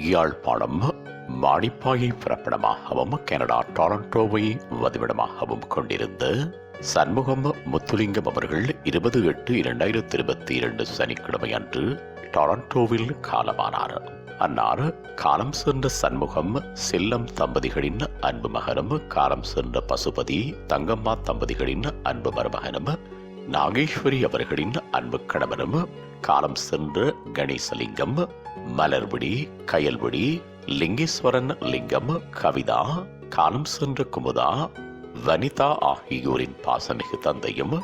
Yazhpanam மானிப்பாயை பிறப்பிடமாகவும் Canada டொரண்டோவை வதிவிடமாகவும் கொண்டிருந்த சண்முகம் முத்துலிங்கம் அவர்கள் 20/8/2022 சனிக்கிழமை அன்று டொரண்டோவில் காலமானார். அன்னார் காலம் சென்ற சண்முகம் செல்லம் தம்பதிகளின் அன்பு மகனும், காலம் சென்ற பசுபதி தங்கம்மா தம்பதிகளின் அன்பு மருமகனும், நாகேஸ்வரி அவர்களின் அன்பு கணவனும், காலம் சென்ற கணேசலிங்கம், மலர்விடி, கயல்விடி, லிங்கேஸ்வரன் லிங்கம், கவிதா, காலம் சென்ற குமுதா, வனிதா ஆகியோரின் பாசமிகு தந்தையும்,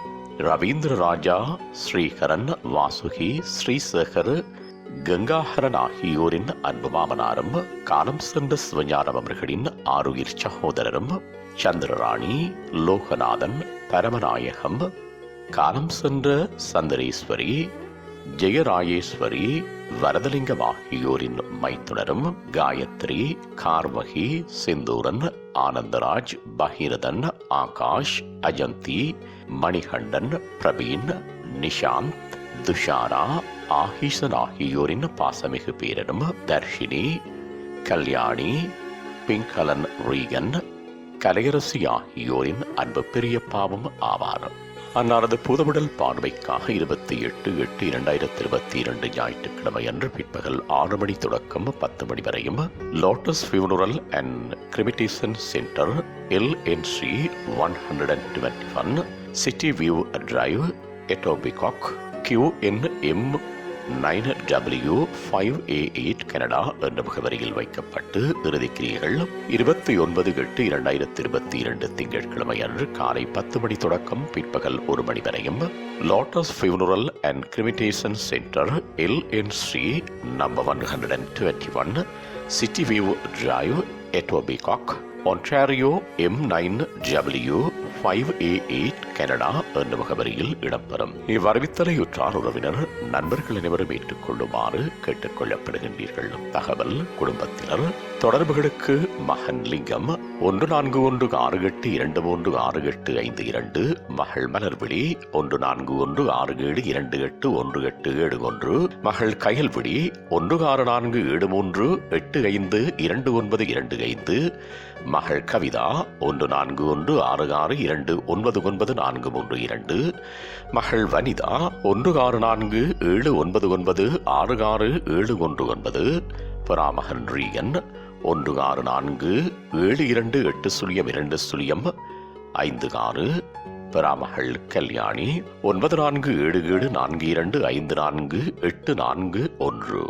ரவீந்திர ராஜா, ஸ்ரீகரன், வாசுகி, ஸ்ரீசேகர், கங்காஹரன் ஆகியோரின் அன்பு மாமனாரும், காலம் சென்ற சிவஞானம் அவர்களின் ஆருயிர் சகோதரரும், சந்திரராணி, லோகநாதன், பரமநாயகம், காலம் சென்ற சந்திரேஸ்வரி, ஜெயராயேஸ்வரி, வரதலிங்கம் ஆகியோரின் மைத்துனரும், காயத்ரி, கார்வகி, சிந்தூரன், ஆனந்தராஜ், பகீரதன், ஆகாஷ், அஜந்தி, மணிகண்டன், பிரவீன், நிஷாந்த், துஷாரா, ஆஹீசன் ஆகியோரின் பாசமிகு பேரனும், தர்ஷினி, கல்யாணி, பிங்கலன் ரீகன், கலையரசி ஆகியோரின் அன்பு பெரியப்பாவும் ஆவார். அன்னாரது புதவிடல் பார்வைக்காக 28/8/2022 ஞாயிற்றுக்கிழமை அன்று பிற்பகல் 6 மணி தொடக்கம் 10 மணி வரையும் lotus funeral and cremation centre LNC 121 city view drive, Etobicoke, QNM 9W5A8 Canada என்ற முகவரியில் வைக்கப்பட்டு இறுதிக்கிரியைகள் 29/8/2022 திங்கட்கிழமை அன்று காலை 10 மணி தொடக்கம் பிற்பகல் 1 மணி வரையும் lotus funeral and cremation centre LNC number 121 city view drive, Etobicoke, Ontario M9W5A8 Canada என்ற முகவரியில் இடம்பெறும். இவ்வறிவித்தலை உற்றார் உறவினர் நண்பர்கள் அனைவரும் ஏற்றுக்கொள்ளுமாறு கேட்டுக் கொள்ளப்படுகின்றீர்கள். தகவல் குடும்பத்தினர் தொடர்புகளுக்கு மகன் லிங்கம் 141682368252, மகள் மலர்விழி 1416728181, மகள் கயல்விழி 164738522925, மகள் கவிதா 141662999432, மகள் வனிதா 164799667119, பராமகன் ரீகன் 164728020256, பராமகள் கல்யாணி 947742548481.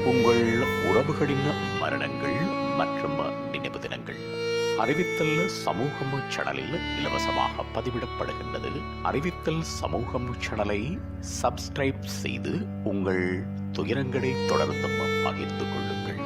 உங்கள் உறவுகளின் மரணங்கள் மற்றும் நினைவு தினங்கள் அறிவித்தல் சமூகம் சேனலில் இலவசமாக பதிவிடப்படுகின்றது. அறிவித்தல் சமூகம் சேனலை சப்ஸ்கிரைப் செய்து உங்கள் துயரங்களை தொடர்ந்தும் பகிர்ந்து கொள்ளுங்கள்.